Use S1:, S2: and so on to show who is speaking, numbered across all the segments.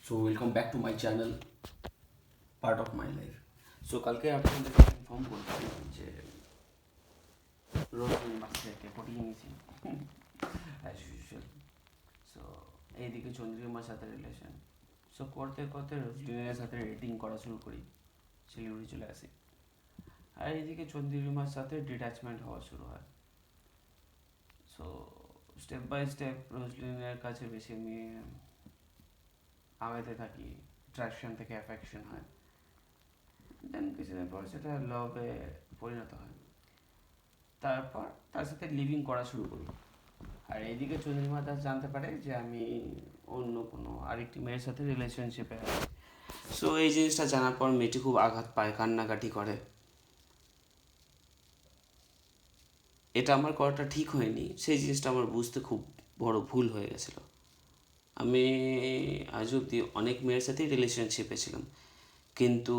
S1: So welcome back to my channel part of my life. So কালকে আপনাদের inform করছি যে রোজ বাচ্চাকে পটিয়ে নিয়েছি অ্যাজ ইউজুয়াল। সো এইদিকে চন্দ্রিমার সাথে রিলেশন, সো করতে করতে রোজলিনের সাথে রেটিং করা শুরু করি, শিলিগুড়ি চলে আসি। আর এইদিকে চন্দ্রিমার সাথে ডিট্যাচমেন্ট হওয়া শুরু হয়। সো স্টেপ বাই স্টেপ রোজলিনের কাছে বেশি আমি আগাতে থাকি, অ্যাট্রাকশন থেকে অ্যাফেকশন হয়, দেন কিছুদিন পর সেটা লভে পরিণত হয়। তারপর তার সাথে লিভিং করা শুরু করি। আর এইদিকে চন্দ্রিমা দাস জানতে পারে যে আমি অন্য কোনো আরেকটি মেয়ের সাথে রিলেশনশিপে আছি। সো এই জিনিসটা জানার পর মেয়েটি খুব আঘাত পায়, কান্নাকাটি করে। এটা আমার করাটা ঠিক হয়নি, সেই জিনিসটা আমার বুঝতে খুব বড় ভুল হয়ে গেছিলো। আমি আজ অব্দি অনেক মেয়ের সাথেই রিলেশনশিপে ছিলাম, কিন্তু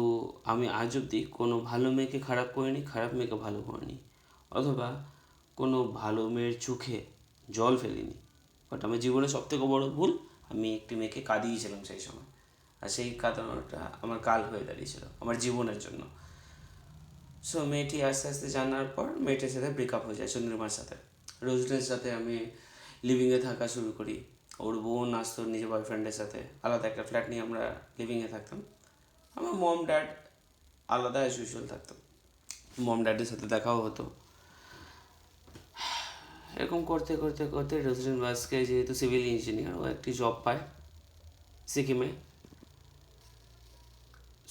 S1: আমি আজ অব্দি কোনো ভালো মেয়েকে খারাপ করিনি, খারাপ মেয়েকে ভালো করিনি, অথবা কোনো ভালো মেয়ের চোখে জল ফেলিনি। বাট আমার জীবনে সবথেকে বড় ভুল, আমি একটি মেয়েকে কাঁদিয়েছিলাম সেই সময়, আর সেই কাঁদানোটা আমার কাল হয়ে দাঁড়িয়েছিল আমার জীবনের জন্য। সো মেয়েটি আস্তে আস্তে জানার পর মেয়েটির সাথে ব্রেকআপ হয়ে যায় চন্দ্রিমার সাথে। রোজনের সাথে আমি লিভিংয়ে থাকা শুরু করি। ওর বোন আসতো নিজের বয়ফ্রেন্ডের সাথে, আলাদা একটা ফ্ল্যাট নিয়ে আমরা লিভিংয়ে থাকতাম। আমার মম ড্যাড আলাদা অ্যাজ ইউজুয়াল থাকতো, মম ড্যাডের সাথে দেখাও হতো। এরকম করতে করতে করতে রোজলিন বাসকে, যেহেতু সিভিল ইঞ্জিনিয়ার, ও একটি জব পায় সিকিমে।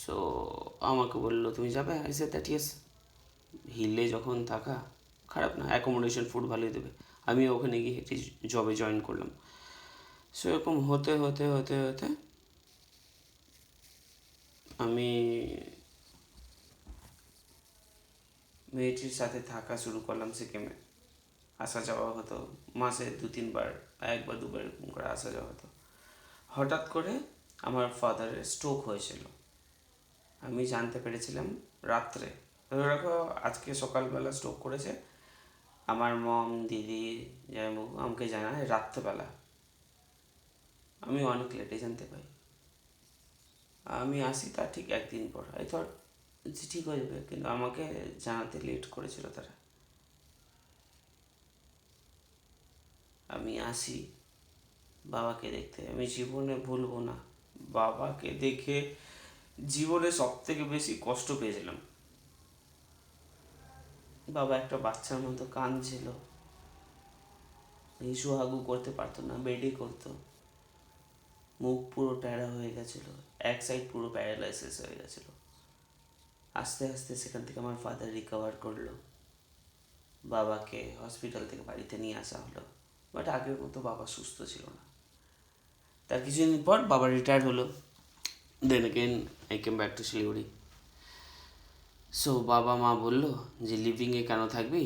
S1: সো আমাকে বললো তুমি যাবে, আই সেড দ্যাট ইয়েস। হিলে যখন থাকা খারাপ না, অ্যাকোমোডেশন ফুড ভালোই দেবে। আমি ওখানে গিয়ে একটি জবে জয়েন করলাম। সো এরকম হতে হতে হতে হতে আমি মেয়েটির সাথে থাকা শুরু করলাম সিকিমে। আসা যাওয়া হতো মাসে 2-3 বার, একবার দুবার এরকম করে আসা যাওয়া হতো। হঠাৎ করে আমার ফাদারের স্ট্রোক হয়েছিল, আমি জানতে পেরেছিলাম রাত্রে। ধরে রাখো আজকে সকালবেলা স্ট্রোক করেছে, আমার মম, দিদি, জামাইবাবু আমাকে জানায় রাত্রেবেলা। আমি অনেক লেটে জানতে পাই। আমি আসি তার ঠিক একদিন পর, আই থট যে ঠিক হয়ে যাবে, কিন্তু আমাকে জানাতে লেট করেছিল তারা। আমি আসি বাবাকে দেখতে, আমি জীবনে ভুলবো না, বাবাকে দেখে জীবনে সব থেকে বেশি কষ্ট পেয়েছিলাম। বাবা একটা বাচ্চার মতো কাঁদছিল, হিসু হাগু করতে পারতো না, বেডে করতো, মুখ পুরো ট্যাড়া হয়ে গেছিলো, এক সাইড পুরো প্যারালাইসিস হয়ে গেছিলো। আস্তে আস্তে সেখান থেকে আমার ফাদার রিকভার করলো, বাবাকে হসপিটাল থেকে বাড়িতে নিয়ে আসা হলো। বাট আগের মতো বাবা সুস্থ ছিল না। তার কিছুদিন পর বাবা রিটায়ার্ড হলো। Then again I came back to Siliguri. So বাবা মা বললো যে লিভিংয়ে কেন থাকবি,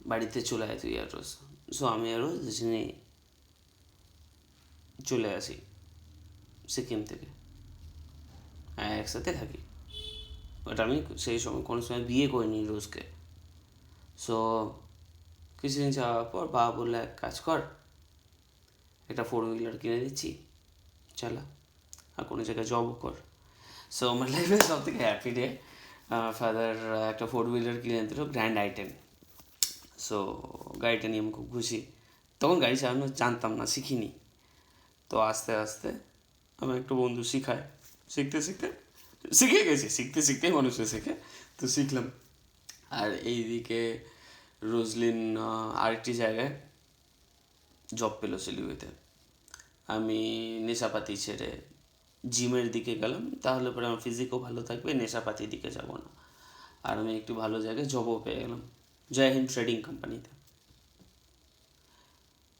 S1: বাড়িতে চলে আয় তুই আর রোজ। সো আমি আর রোজ দুজনে চলে আসি সিকিম থেকে, একসাথে থাকি। বাট আমি সেই সময় কোনো সময় বিয়ে করিনি রোজকে। সো কিছুদিন যাওয়ার পর বাবা বললো এক কাজ কর, একটা 4 হুইলার কিনে দিচ্ছি, চালা, আর কোনো জায়গায় জবও কর। সো আমার লাইফের সব থেকে হ্যাপি ডে, আমার ফাদার একটা 4 হুইলার কিনে দিল, গ্র্যান্ড আইটেন। সো গাড়িটা নিয়ে আমি খুব খুশি। তখন গাড়ি চালানো জানতাম না, শিখিনি। তো আস্তে আস্তে আমার একটা বন্ধু শিখায়, শিখতে শিখতে শিখে গেছি, শিখতে শিখতেই মানুষে শেখে। তো শিখলাম। আর এইদিকে রোজলিন আরেকটি জায়গায় জব পেলো শিলিগুড়িতে। আমি নেশাপাতি ছেড়ে জিমের দিকে গেলাম, তাহলে পরে আমার ফিজিকও ভালো থাকবে, নেশাপাতির দিকে যাব না। আর আমি একটু ভালো জায়গায় জবও পেয়ে গেলাম, জয় হিন্দ ট্রেডিং কোম্পানিতে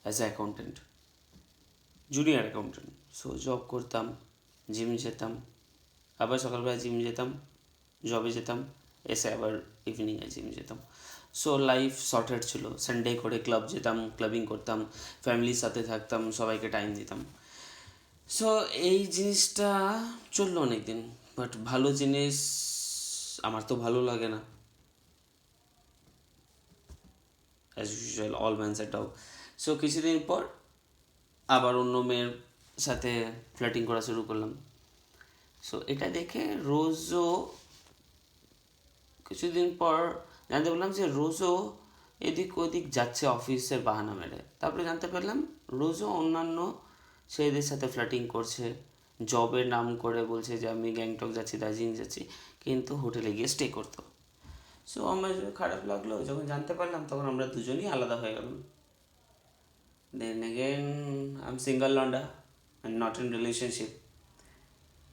S1: as a accountant, junior accountant. So job করতাম, জিম যেতাম, আবার সকালবেলা জিম যেতাম, জবে যেতাম, এসে আবার ইভিনিংয়ে জিম যেতাম। সো লাইফ শর্টেড ছিল। সানডে করে ক্লাব যেতাম, ক্লাবিং করতাম, ফ্যামিলির সাথে থাকতাম, সবাইকে টাইম দিতাম। সো এই জিনিসটা চললো অনেক দিন। বাট ভালো জিনিস আমার তো ভালো লাগে না, as usual all man's a dog. So কিছুদিন পর আবার অন্য মেয়ের সাথে ফ্লার্টিং করা শুরু করলাম। সো এটা দেখে রোজও কিছুদিন পর জানতে পারলাম যে রোজও এদিক ওদিক যাচ্ছে অফিসের বাহানা মেরে। তারপরে জানতে পারলাম রোজও অন্যান্য ছেলেদের সাথে ফ্লার্টিং করছে, জবের নাম করে বলছে যে আমি গ্যাংটক যাচ্ছি, দার্জিলিং যাচ্ছি, কিন্তু হোটেলে গিয়ে স্টে করতো। সো আমার খারাপ লাগলো যখন জানতে পারলাম, তখন আমরা দুজনই আলাদা হয়ে গেলাম। Then again I am single লন্ডা and not in relationship,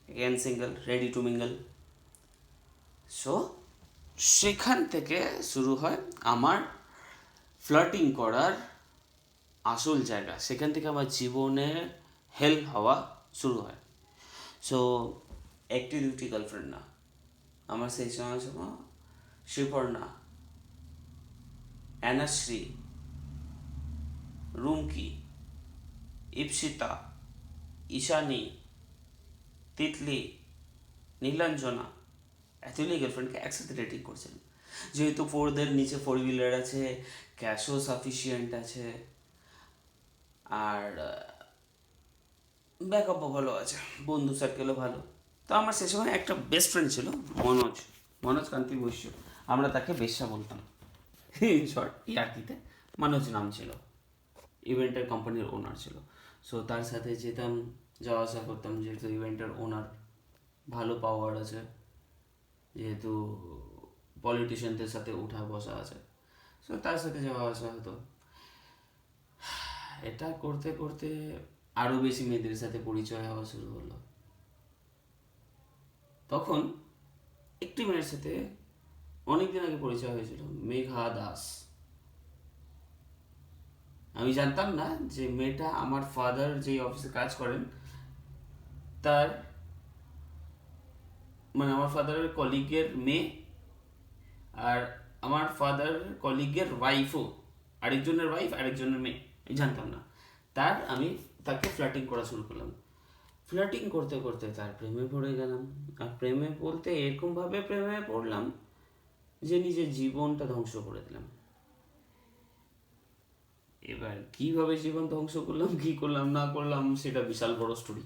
S1: again single, ready to mingle. So সেখান থেকে শুরু হয় আমার ফ্লার্টিং করার আসল জায়গা। সেখান থেকে আমার জীবনে হেল হওয়া শুরু হয়। সো একটি দুটি গার্লফ্রেন্ড না, আমার সেই সময় শ্রীপর্ণা, অ্যানাশ্রী, রুমকি, ইপসিতা, ঈশানী, তিতলি, নীলাঞ্জনা, এতগুলি গার্লফ্রেন্ডকে একসাথে ডেটিং করছিলাম। যেহেতু ফোরদের নিচে 4 হুইলার আছে, ক্যাশও সাফিসিয়েন্ট আছে, আর ব্যাকআপও ভালো আছে, বন্ধু সার্কেলও ভালো। তো আমার সে সময় একটা বেস্ট ফ্রেন্ড ছিল, মনোজ কান্তি বৈশ্য। আমরা তাকে বেশ্যা বলতাম, ইন শর্ট ইয়ার্কিতে। মনোজ নাম ছিল, ইভেন্টের কোম্পানির ওনার ছিল। সো তার সাথে যেতাম, যাওয়া আসা করতাম, যেহেতু ইভেন্টের ওনার, ভালো পাওয়ার আছে, যেহেতু পলিটিশিয়ানদের সাথে উঠা বসা আছে, সো তার সাথে যাওয়া আসা হতো। এটা করতে করতে আরও বেশি মেয়েদের সাথে পরিচয় হওয়া শুরু হলো। তখন একটি মেয়ের সাথে অনেকদিন আগে পরিচয় হয়েছিল, মেঘা দাস। আমি জানতাম না যে মেয়েটা আমার ফাদার যেই অফিসে কাজ করেন তার, মানে আমার ফাদারের কলিগের মেয়ে, আর আমার ফাদার কলিগের ওয়াইফও, আরেকজনের ওয়াইফ আরেকজনের মেয়ে। আমি জানতাম না। আমি তাকে ফ্ল্যাটিং করা শুরু করলাম। ফ্ল্যাটিং করতে করতে তার প্রেমে পড়ে গেলাম। আর প্রেমে বলতে এরকমভাবে প্রেমে পড়লাম যে নিজের জীবনটা ধ্বংস করে দিলাম। এবার কিভাবে জীবন ধ্বংস করলাম, কি করলাম না করলাম, সেটা বিশাল বড় স্টোরি।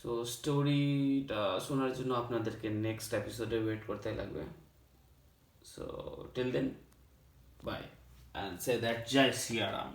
S1: সো স্টোরিটা শোনার জন্য আপনাদেরকে নেক্সট এপিসোডে ওয়েট করতে লাগবে। So till then, bye, and say that Jai Siya Ram.